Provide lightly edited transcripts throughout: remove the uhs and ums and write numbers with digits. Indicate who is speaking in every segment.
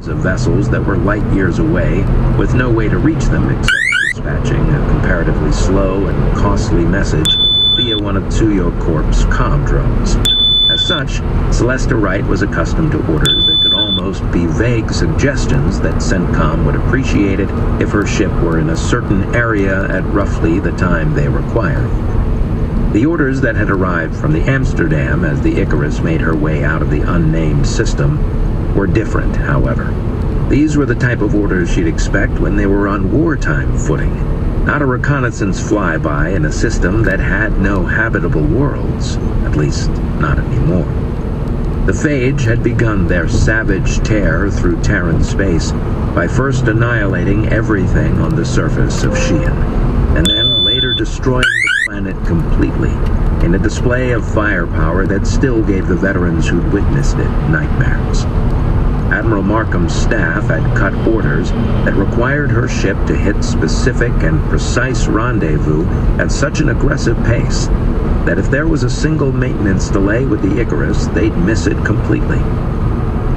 Speaker 1: of vessels that were light years away, with no way to reach them except dispatching a comparatively slow and costly message via one of Tsuyo Corp's comm drones. As such, Celesta Wright was accustomed to orders that could almost be vague suggestions that CENTCOM would appreciate it if her ship were in a certain area at roughly the time they required. The orders that had arrived from the Amsterdam as the Icarus made her way out of the unnamed system were different, however. These were the type of orders she'd expect when they were on wartime footing, not a reconnaissance flyby in a system that had no habitable worlds, at least not anymore. The Phage had begun their savage tear through Terran space by first annihilating everything on the surface of Xi'an, and then later destroying the planet completely, in a display of firepower that still gave the veterans who'd witnessed it nightmares. Admiral Markham's staff had cut orders that required her ship to hit specific and precise rendezvous at such an aggressive pace that if there was a single maintenance delay with the Icarus, they'd miss it completely.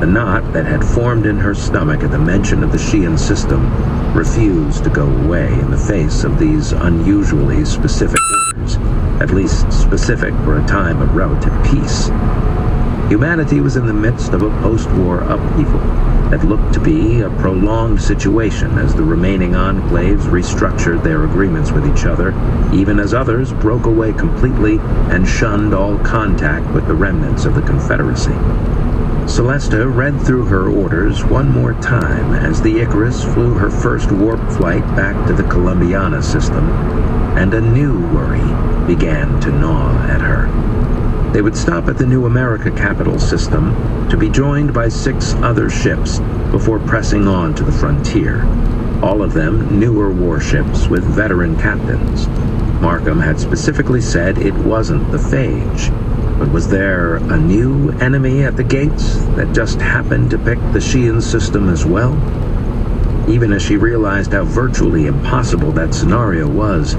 Speaker 1: The knot that had formed in her stomach at the mention of the Xi'an system refused to go away in the face of these unusually specific orders, at least specific for a time of relative peace. Humanity was in the midst of a post-war upheaval that looked to be a prolonged situation as the remaining enclaves restructured their agreements with each other, even as others broke away completely and shunned all contact with the remnants of the Confederacy. Celesta read through her orders one more time as the Icarus flew her first warp flight back to the Columbiana system, and a new worry began to gnaw at her. They would stop at the New America capital system to be joined by 6 other ships before pressing on to the frontier, all of them newer warships with veteran captains. Markham had specifically said it wasn't the Phage, but was there a new enemy at the gates that just happened to pick the Xi'an system as well? Even as she realized how virtually impossible that scenario was,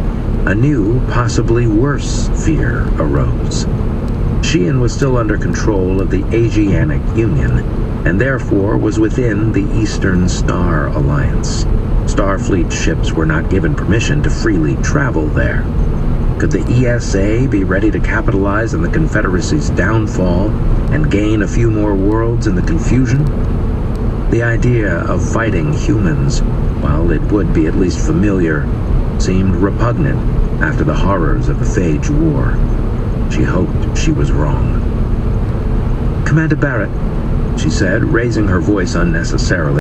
Speaker 1: a new, possibly worse fear arose. Xi'an was still under control of the Asiatic Union, and therefore was within the Eastern Star Alliance. Starfleet ships were not given permission to freely travel there. Could the ESA be ready to capitalize on the Confederacy's downfall and gain a few more worlds in the confusion? The idea of fighting humans, while it would be at least familiar, seemed repugnant after the horrors of the Phage War. She hoped she was wrong. "Commander Barrett," she said, raising her voice unnecessarily.